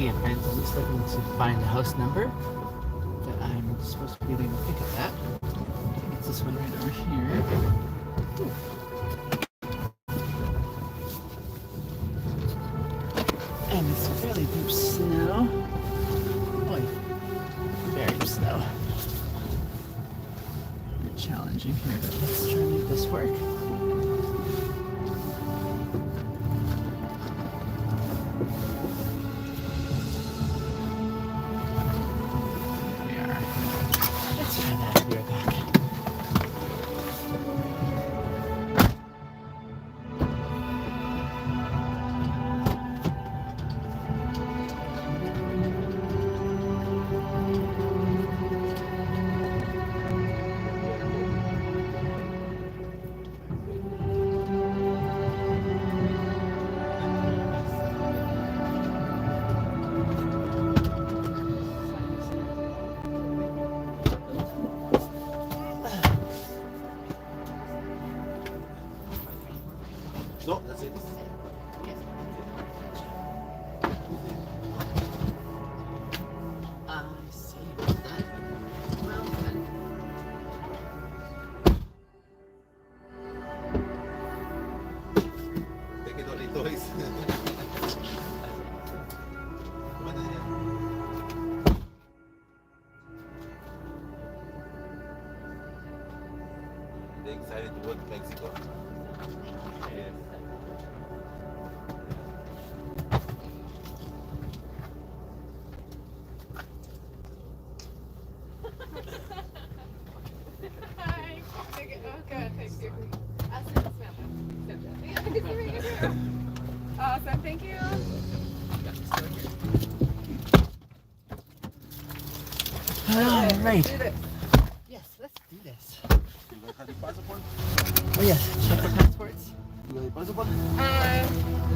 And I'm just looking to find the house number that I'm supposed to be doing a pickup at. It's this one right over here. And it's fairly deep snow. Boy, very deep snow. Challenging here, but let's try and make this work. No, that's it. I see. Well done. Take it only twice. They excited to go to Mexico. Yes. Hi. Oh, good. Thank you. Awesome. Thank you. All right. Do this. Yes, let's do this. You guys have the passport? Oh yes, check the passports. You got the passport?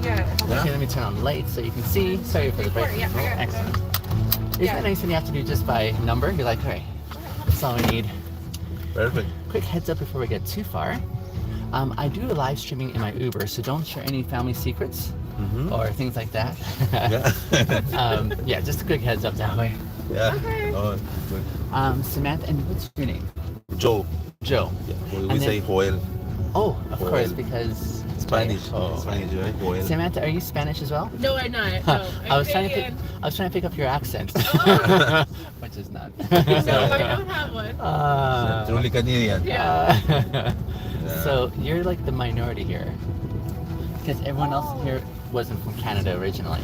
Yeah. Okay, let me turn on the lights so you can see. Sorry for the break. Yeah, I got it. Excellent. Isn't Yeah. that nice when you have to do just by number? You're like, all right, that's all we need. Perfect. Quick heads up before we get too far. I do live streaming in my Uber, so don't share any family secrets or things like that. Yeah. Yeah, just a quick heads up that way. Yeah. Okay. Oh, good. Samantha, and what's your name? Joe. Joe. Yeah. We And say then- Joel. Oh, of Joel. course, because Spanish. Oh, Spanish, right? Joel. Samantha, are you Spanish as well? No, I'm not. No, I was trying to pick up your accent, Oh. which is not. No, I don't have one. Truly Canadian. Yeah. So you're like the minority here, because everyone else here wasn't from Canada originally.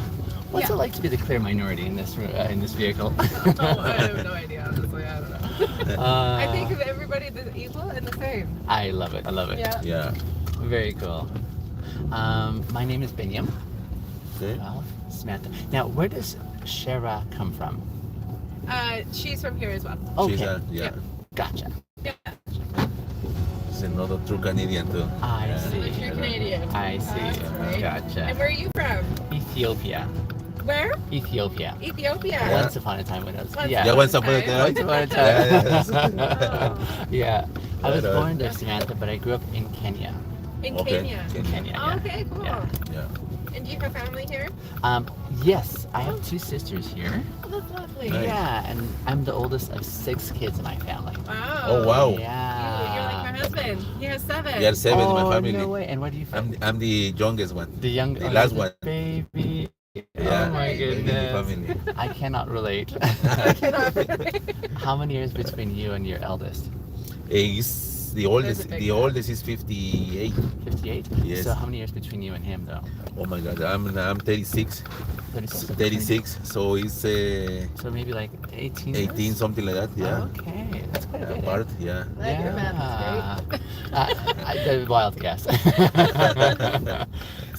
What's Yeah. it like to be the clear minority in this vehicle? Oh, I have no idea. Honestly, I don't know. I think of everybody as equal and the same. I love it. I love it. Yeah. Yeah. Very cool. My name is Binyam. Okay. Well, Samantha. Now, where does Shara come from? She's from here as well. Okay. She's yeah. Gotcha. Yeah. She's another true Canadian too. I Yeah. see. You're Canadian. I see. That's right. Gotcha. And where are you from? Ethiopia. Where? Ethiopia. Ethiopia. Yeah. Once upon a time when I was Once yeah. Yeah, once upon a Okay. Once time. upon a Yeah, time. Oh. Yeah. I was Right on. born there, Samantha, but I grew up in Kenya. In Okay. Kenya. Kenya. Oh, Yeah. okay, cool. Yeah. Yeah. And do you have family here? Yes, I have two sisters here. Oh, that's lovely. Nice. Yeah, and I'm the oldest of 6 kids in my family. Wow. Oh, wow. Yeah. You're like my husband. He has 7. We are 7 in my Oh, family. no way. And where do you from? I'm the youngest one. The young, the oh, last you're one. the baby. Yeah. Oh my in the goodness. family. I cannot relate. How many years between you and your eldest? He's the oldest. big The gap. oldest is 58. 58? Yes. So how many years between you and him though? Oh my God, I'm 36. 36? 36. So he's So maybe like 18 years? 18, something like that. Yeah. Okay, that's quite a bit. Apart. Yeah. Like your math is The wild guess.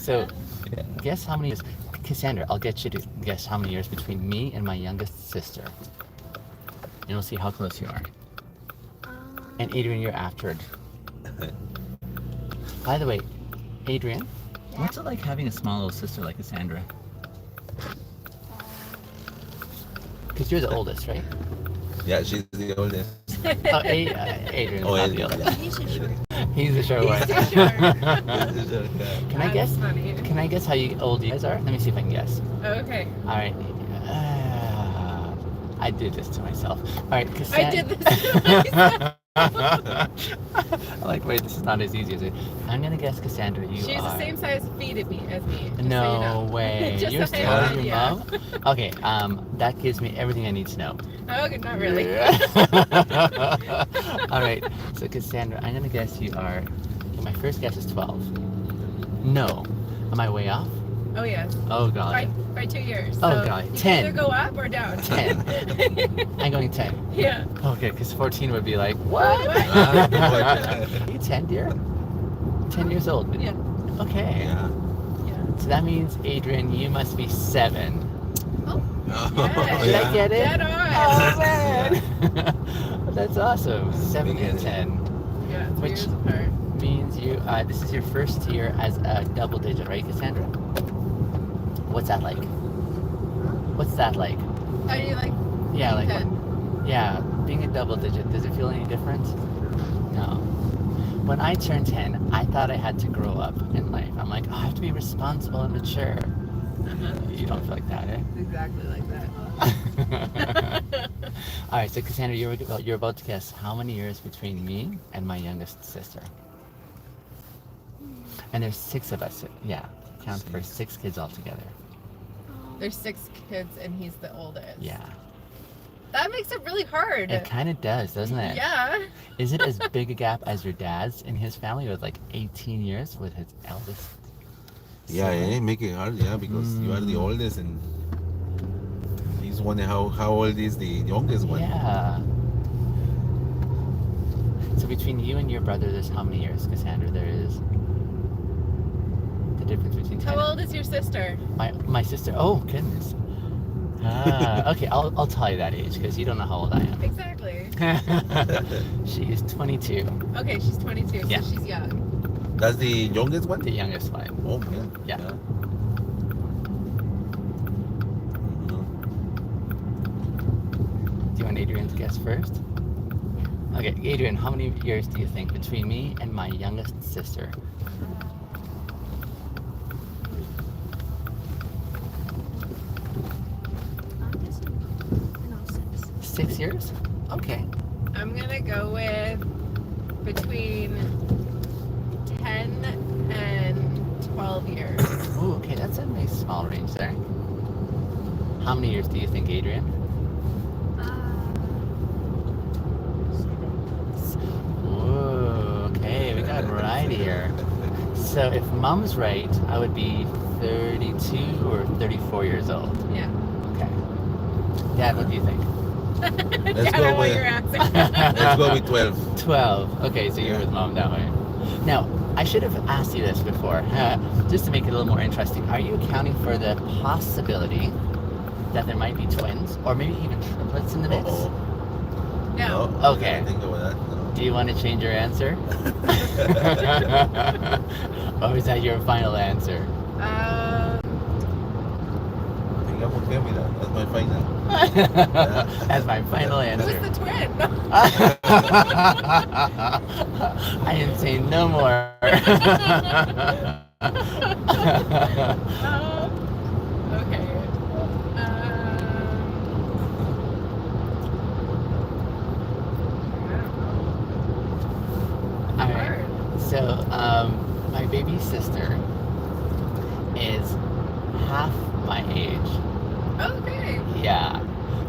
So, guess how many years, Cassandra, I'll get you to guess how many years between me and my youngest sister. And we'll see how close you are. And Adrian, you're after it. By the way, Adrian, what's it like having a small little sister like Cassandra? Because you're the oldest, right? Yeah, she's the oldest. Oh, Adrian's Oh, not the Adrian, oldest. yeah. He's the short one. He's too short. Can I guess? That's funny. Can I guess how old you guys are? Let me see if I can guess. Okay. All right. I did this to myself. All right, I Cassandra. did this to myself. I'm like, wait, this is not as easy as it. I'm gonna guess, Cassandra, you She's are. the same size feet as me. Just No so you know. way. Just You're so you smaller know, than your yeah. mom? Okay, that gives me everything I need to know. Okay, not really. All right, so Cassandra, I'm gonna guess you are. Okay, my first guess is 12. No. Am I way off? Oh yes. Oh God. By 2 years. Oh, So God. you 10. can either go up or down. 10. I'm going 10. Yeah. Okay, because 14 would be like, what? You 10, dear? 10 years old? Yeah. Okay. Yeah. Yeah. So that means, Adrian, you must be 7. Oh. Oh, Did I get it? Dead on. Oh, man. That's awesome. 7 and 10. Yeah, 3 Which- years apart. Means you, this is your first year as a double digit, right, Cassandra? What's that like? What's that like? How do you like Yeah, like, 10? yeah, being a double digit, does it feel any different? No. When I turned 10, I thought I had to grow up in life. I'm like, oh, I have to be responsible and mature. You don't feel like that, eh? It's exactly like that. All right, so Cassandra, you're about to guess how many years between me and my youngest sister. And there's 6 of us. Yeah, count for 6 kids altogether. There's 6 kids and he's the oldest. Yeah, That makes it really hard. it kind of does, doesn't it? Yeah. Is it as big a gap as your dad's in his family with like 18 years with his eldest? Yeah, sibling? yeah, make it hard, yeah, because you are the oldest and he's wondering how old is the youngest one. Yeah. So between you and your brother, there's how many years, Cassandra? There is the difference between 10. How old is your sister? My sister. Oh goodness. Okay, I'll tell you that age because you don't know how old I am. Exactly. She is 22, Okay, she's 22, Yeah. so she's young. That's the youngest one? the youngest one. Oh, man. Yeah. Mhm. Do you want Adrian to guess first? Okay, Adrian, how many years do you think between me and my youngest sister? I'm guessing, no, 6. 6 years? Okay. I'm gonna go with between 10 and 12 years. Ooh, okay, that's a nice small range there. How many years do you think, Adrian? Ooh, okay, we got variety here. So if mom's right, I would be 32 or 34 years old. Yeah. Okay. Dad, what do you think? Yeah, go I want with- your answer. Let's go with 12. 12. Okay, so you're Yeah. with mom that way. Now, I should have asked you this before, just to make it a little more interesting. Are you accounting for the possibility that there might be twins, or maybe even triplets in the mix? Uh-oh. No. No, Okay. I didn't think about that. No. Do you want to change your answer? Or is that your final answer? I think I'm okay with that. That's my final. That's my final Who's answer. the twin? I didn't say no more. Okay. All right. So, my baby sister is half my age. Okay. Yeah.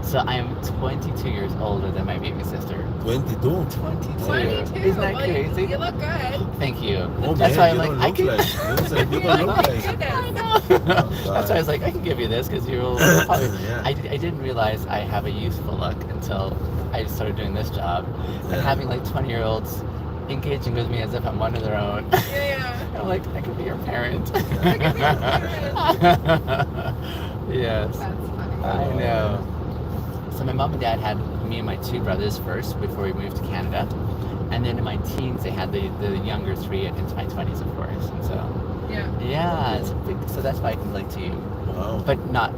So I am 22 years older than my baby sister. 22. 22. 22. Isn't that Well, crazy? You look good. Thank you. Oh, That's man, why I'm you like, don't I look can. like. You don't look like. Goodness. That's why I was like, I can give you this because you'll probably. Yeah. I didn't realize I have a youthful look until I started doing this job. And Yeah. having like 20-year-olds engaging with me as if I'm one of their own. Yeah. I'm like, I could be your parent. I could be your Yes. That's funny. I know. So my mom and dad had me and my 2 brothers first before we moved to Canada. And then in my teens, they had the younger 3 into my 20s, of course. And so, Yeah. yeah, it's a big, so that's why I can relate to you. Wow. But not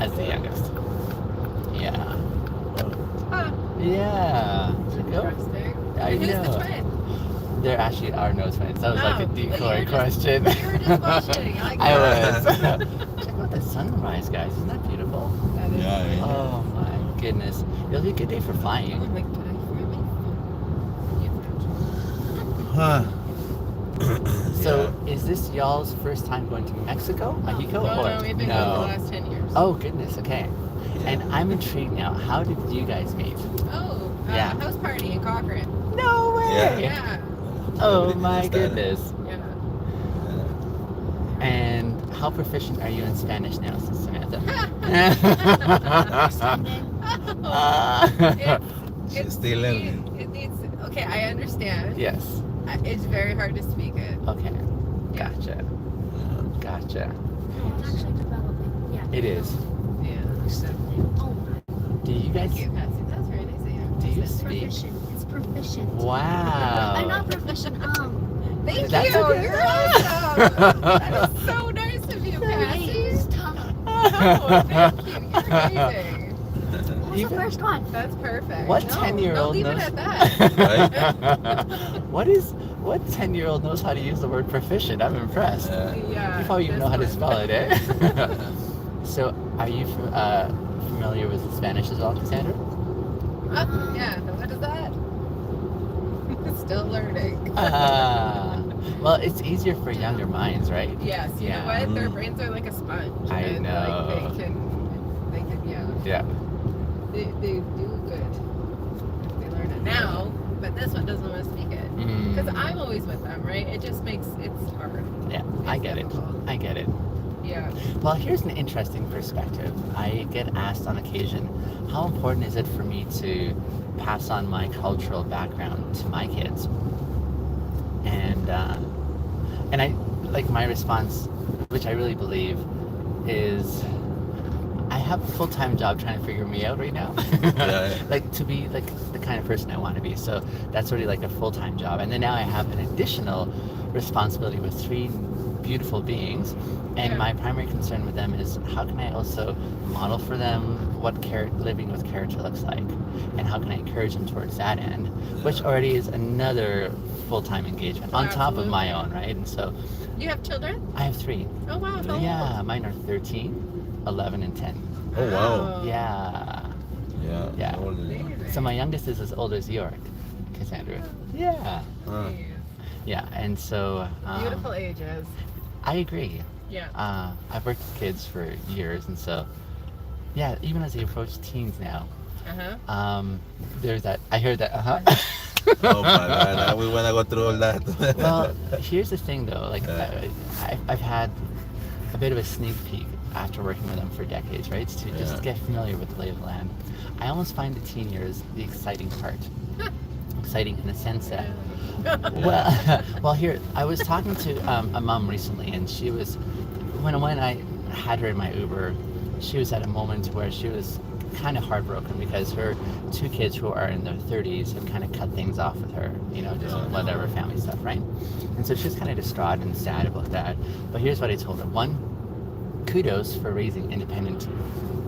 as the youngest. Yeah. Huh. Yeah. Go. Interesting. I Who's the know. twin? There actually are no twins. That was like a Oh, but you decoy were just- question. You were just bullshitting. I like I that. was. Check out the sunrise, guys. Isn't that beautiful? That Yeah. Oh my goodness. It'll be a good day for I'm flying. like, did I forget my phone? Huh. So, is this y'all's first time going to Mexico, Mexico, Oh, or no, we've been going the last 10 years. Oh goodness, okay. And I'm intrigued now. How did you guys meet? Oh, Yeah. house party in Cochrane. No way! Yeah. Oh Everything my is started. goodness. Yeah. And how proficient are you in Spanish now, Samantha? She's still learning. It needs. Okay, I understand. Yes. It's very hard to speak it. Okay. Yeah. Gotcha. Gotcha. It's actually developing. Yeah. It is. Yeah. Oh my. Do you guys? Thank you, Patsy. That's very nice of you. Do you It's speak? proficient. It's proficient. Wow. I'm not proficient. Thank That's you. okay. You're awesome. That is so nice of you, Patsy. It's tough. Oh, thank you. You're amazing. What was the first one? That's perfect. What No, 10-year-old no, leave knows? it at that. What 10-year-old knows how to use the word proficient? I'm impressed. Yeah. You probably even know how to spell it, eh? So, are you familiar with Spanish as well, Cassandra? Yeah. What is that? Still learning. Well, it's easier for younger minds, right? Yes. You Yeah. know what? Their brains are like a sponge. I and, know. Like, they can. Yeah. Yeah. They do good. They learn it now, but this one doesn't want to speak it. Because I'm always with them, right? It just makes it's hard. Yeah, I get it. difficult. I get it. Yeah. Well, here's an interesting perspective. I get asked on occasion, how important is it for me to pass on my cultural background to my kids? And I like my response, which I really believe, is I have a full-time job trying to figure me out right now. Yeah. Like to be like the kind of person I want to be. So that's already like a full-time job. And then now I have an additional responsibility with 3 beautiful beings. And Yeah. my primary concern with them is how can I also model for them what living with character looks like, and how can I encourage them towards that end, which already is another full-time engagement on top of my own, right? And so You have children? I have 3. Oh wow. How Yeah, mine are 13, 11, and 10. Oh wow. Yeah. Yeah. Yeah. All the- Amazing. So my youngest is as old as York, Cassandra. Yeah. Huh. Jeez. Yeah, and so Beautiful ages. I agree. Yeah. I've worked with kids for years, and so yeah, even as they approach teens now, there's that. I heard that. Oh my God, we wanna go through all that. Well, here's the thing though. Like, I've had a bit of a sneak peek after working with them for decades, right? To just get familiar with the lay of the land. I almost find the teen years the exciting part. Exciting in the sense that, well, here I was talking to a mom recently, and she was when I had her in my Uber, she was at a moment where she was kind of heartbroken because her 2 kids who are in their 30s have kind of cut things off with her, you know, just whatever family stuff, right? And so she was kind of distraught and sad about that. But here's what I told her: 1, kudos for raising independent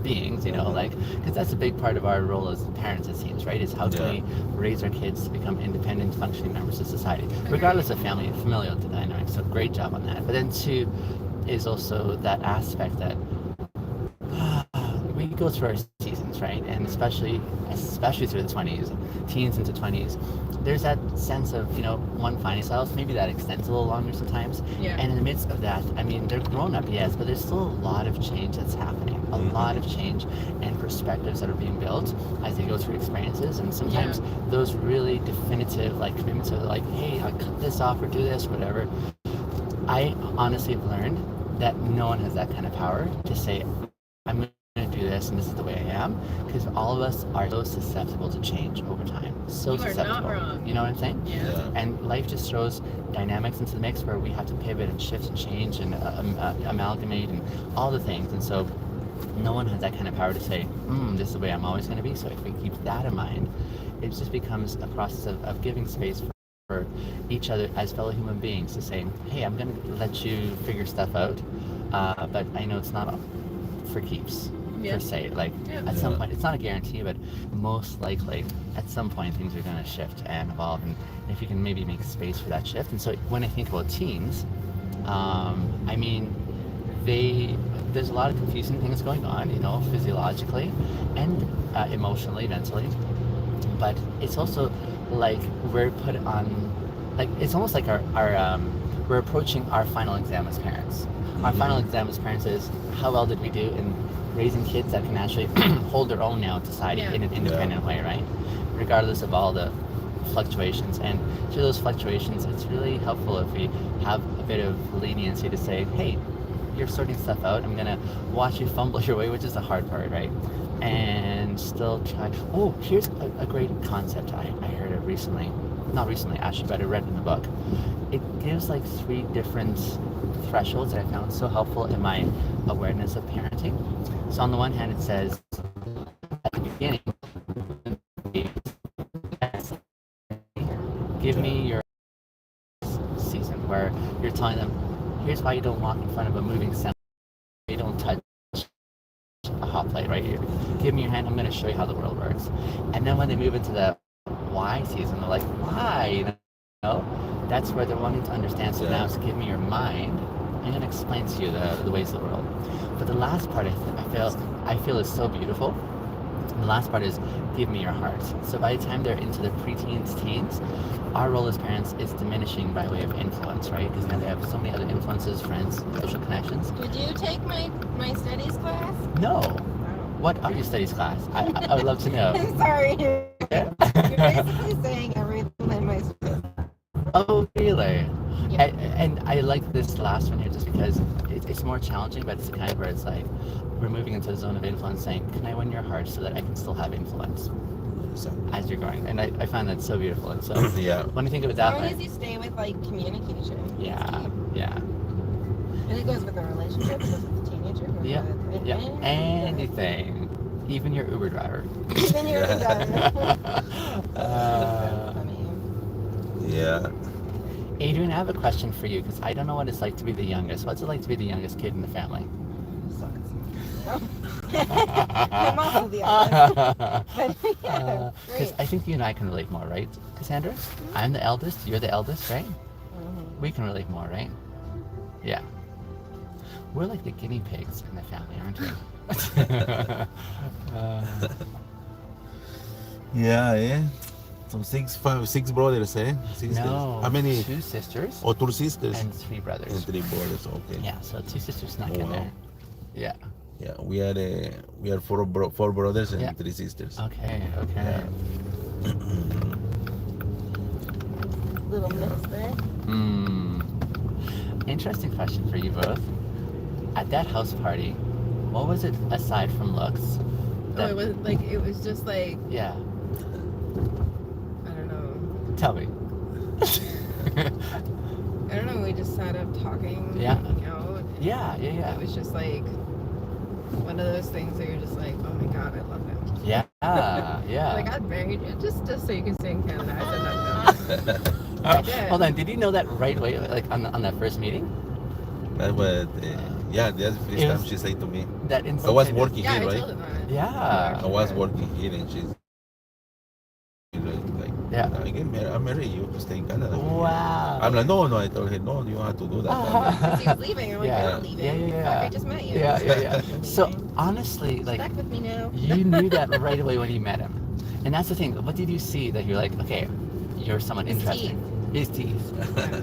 beings, you know, like, because that's a big part of our role as parents, it seems, right? Is how can we raise our kids to become independent, functioning members of society, regardless of family and familial dynamics. So great job on that. But then 2 is also that aspect that we go through our seasons, right? And especially through the 20s, teens into 20s, there's that sense of, you know, one finding self, maybe that extends a little longer sometimes. Yeah. And in the midst of that, I mean, they're grown up, yes, but there's still a lot of change that's happening, a lot of change and perspectives that are being built as they go through experiences. And sometimes those really definitive, like, commitments are like, hey, I'll cut this off or do this, whatever. I honestly have learned that no one has that kind of power to say, I'm going to do this and this is the way I am, because all of us are so susceptible to change over time. So You are susceptible. not wrong. You know what I'm saying? Yeah. And life just throws dynamics into the mix where we have to pivot and shift and change and amalgamate and all the things. And so no one has that kind of power to say, this is the way I'm always going to be. So if we keep that in mind, it just becomes a process of giving space for each other as fellow human beings to say, hey, I'm going to let you figure stuff out, but I know it's not for keeps. Per se, like at some point, it's not a guarantee, but most likely at some point things are going to shift and evolve, and if you can maybe make space for that shift. And so when I think about teens, I mean, there's a lot of confusing things going on, you know, physiologically and emotionally, mentally. But it's also like we're put on, like it's almost like our we're approaching our final exam as parents. Our final exam as parents is how well did we do in raising kids that can actually hold their own now in society in an independent way, right? Regardless of all the fluctuations. And through those fluctuations, it's really helpful if we have a bit of leniency to say, hey, you're sorting stuff out. I'm gonna watch you fumble your way, which is the hard part, right? And still try. Oh, here's a great concept. I heard it recently. Not recently, actually, but I read it in the book. It gives like 3 different thresholds that I found so helpful in my awareness of parenting. So on the one hand, it says at the beginning, give me your season where you're telling them, here's why you don't walk in front of a moving sound. You don't touch a hot plate right here. Give me your hand. I'm going to show you how the world works. And then when they move into the why season, they're like, why? You know, that's where they're wanting to understand. So now it's give me your mind. I'm going to explain to you the ways of the world. But the last part I feel is so beautiful. And the last part is give me your heart. So by the time they're into their preteens, teens, our role as parents is diminishing by way of influence, right? Because now they have so many other influences, friends, social connections. Did you take my studies class? No. What are your studies class? I would love to know. I'm sorry. You're basically saying everything in my studies. Oh, really? Yeah. And I like this last one here just because it's more challenging, but it's the kind where it's like we're moving into the zone of influence saying, can I win your heart so that I can still have influence as you're going? And I find that so beautiful. And so when you think of it that As long way. as you stay with like communication. Yeah. And it goes with the relationship, it goes with the teenager, it goes with anything. Even your Uber driver. Even your Uber Yeah. Adrian, I have a question for you because I don't know what it's like to be the youngest. What's it like to be the youngest kid in the family? I'm also the youngest. Because I think you and I can relate more, right, Cassandra? I'm the eldest, you're the eldest, right? We can relate more, right? Yeah. We're like the guinea pigs in the family, aren't we? Yeah. So six brothers, eh? No. How many? 2 sisters. Oh, 2 sisters. And 3 brothers. And 3 brothers. Okay. Yeah, so 2 sisters snuck in there. Yeah. Yeah, we are 4 brothers and 3 sisters. Okay. Little mix there. Interesting question for you both. At that house party, what was it aside from looks? It was just like, Yeah. I don't know. Tell me. I don't know, we just sat up talking, Yeah. hanging out. Yeah. It was just like one of those things that you're just like, oh my god, I love him. Yeah. Like, I'd marry you just so you can stay in Canada. I said that to him. I did. Hold on, did you know that right away, like on that first meeting? That's what, that's the first time she said to me. That I was working Yeah, here, I right? told him that. Yeah. I was working here and she's like, I marry you to stay in Canada. Wow. I'm like, no, I told her, no, you don't have to do that. Because he was leaving. I'm like, Yeah. I'm not leaving. Yeah. Fuck, I just met you. Yeah. So honestly, like, Stuck with me now. you knew that right away when you met him. And that's the thing. What did you see that you're like, okay, you're someone His interesting? His teeth.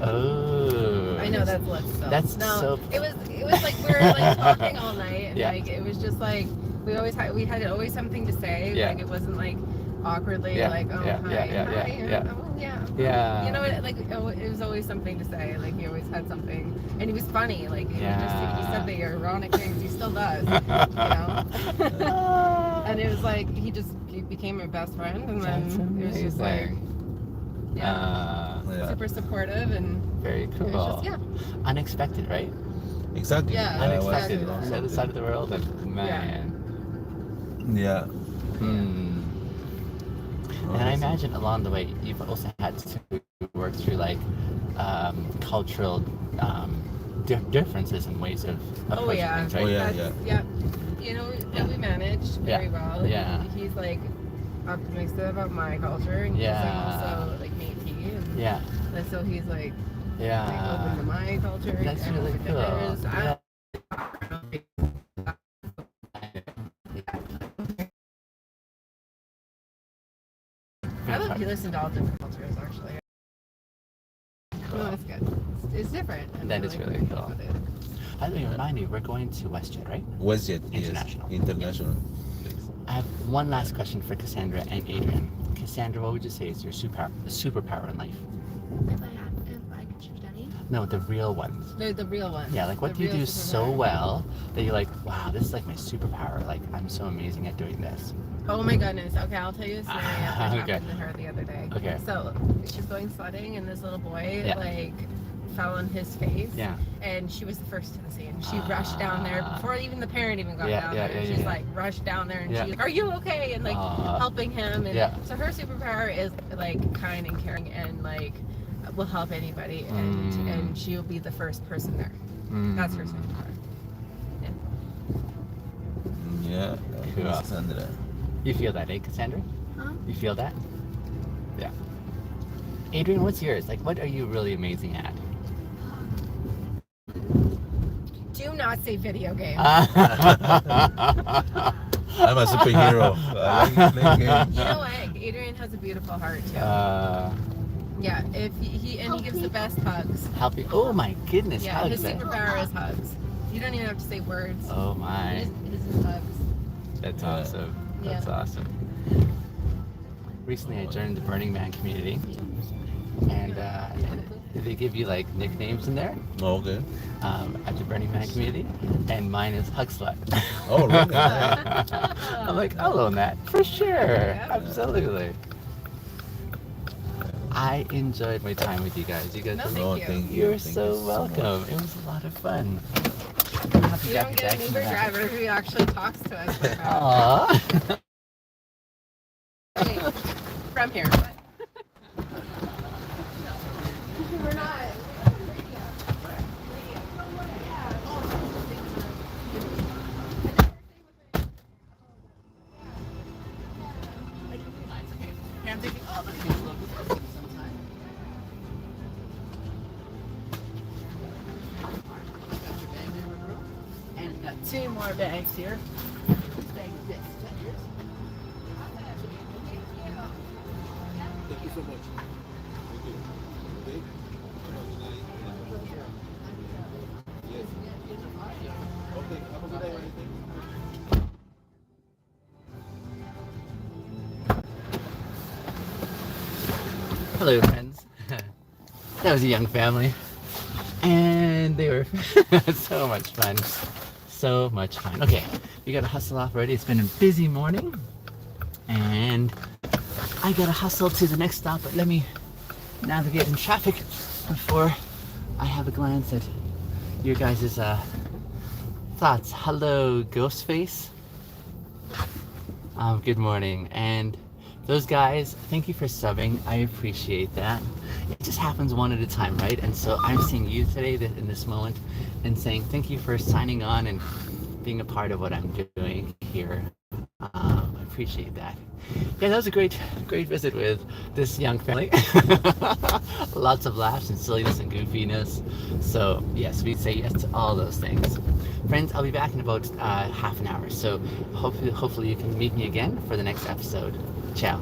Oh. I know that's looks so. That's no, so. it was like we were like talking all night, and Yeah. like it was just like we had always something to say. Yeah. Like it wasn't like awkwardly like Yeah. hi, Yeah. oh yeah. Yeah. You know, it was always something to say. Like he always had something, and he was funny. Like he said the ironic things. He still does. You know. And it was like he became my best friend, and then it was just like super supportive and very cool. it was just, Unexpected, right? Exactly. Yeah, Unexpected. exactly. On the other side of the world, and man. Yeah. And I imagine along the way, you've also had to work through like cultural differences and ways of approaching things, right? Yeah. You know, we managed very well. Yeah. He's like optimistic about my culture, and he's like also like Métis, and so he's like open to my culture. That's and really open to cool. his. Yeah. I love you listen to all different cultures, actually. Cool. No, it's good. It's different. and That I is like really it. cool. By the way, remind me, we're going to WestJet, right? WestJet, International. yes. International. I have one last question for Cassandra and Adrian. Cassandra, what would you say is your superpower in life? If I could choose any. No, the real ones. The real one. Yeah, like what The do you real do so superpower. well that you're like, wow, this is like my superpower. Like I'm so amazing at doing this. Oh my goodness. Okay, I'll tell you a scenario that Okay. happened to her the other day. Okay. So she's going sledding and this little boy Yeah. like fell on his face. Yeah. And she was the first to the scene. She rushed down there before even the parent even got Yeah, down yeah, there. yeah, She's yeah. like rushed down there and Yeah. she's like, "Are you okay?" And like helping him. And Yeah. so her superpower is like kind and caring and like will help anybody and she'll be the first person there. That's her superpower. Yeah. Cool. Cassandra. You feel that, eh, Cassandra? Huh? You feel that? Yeah. Adrian, what's yours? Like, what are you really amazing at? Do not say video games. I'm a superhero. I like playing games. You know what? Adrian has a beautiful heart too. Yeah, if he gives the best hugs. Helping. Oh my goodness. Yeah, hugs, his eh? superpower is hugs. You don't even have to say words. Oh my. It is hugs. That's Yeah. awesome. That's Yeah. awesome. Recently, I joined the Burning Man community, and did they give you like nicknames in there Oh, okay. at the Burning Man community? And mine is Hug Slut. Oh, really? I'm like, I'll own that for sure. Yeah. Absolutely. I enjoyed my time with you guys. You guys, No, were- thank Oh, you. thank you. you're Thank so you so welcome. much. It was a lot of fun. We don't get an Uber driver who actually talks to us like that. Aww. Hey, from here. We're not. I'm thinking, oh, let me get a little bit sometime. Got your bag there, my girl. And we've got 2 more bags here. This bag is this. Is that yours? Thank you so much. Thank you. Yes. Okay, have a good day. Hello, friends. That was a young family. And they were so much fun. So much fun. Okay, we gotta hustle off already. It's been a busy morning. And I gotta hustle to the next stop, but let me navigate in traffic before I have a glance at your guys' thoughts. Hello, Ghostface. Good morning. And those guys, thank you for subbing. I appreciate that. It just happens one at a time, right? And so I'm seeing you today in this moment and saying thank you for signing on and being a part of what I'm doing here. I appreciate that. Yeah, that was a great visit with this young family. Lots of laughs and silliness and goofiness. So yes, we say yes to all those things. Friends, I'll be back in about half an hour. So hopefully you can meet me again for the next episode. Ciao.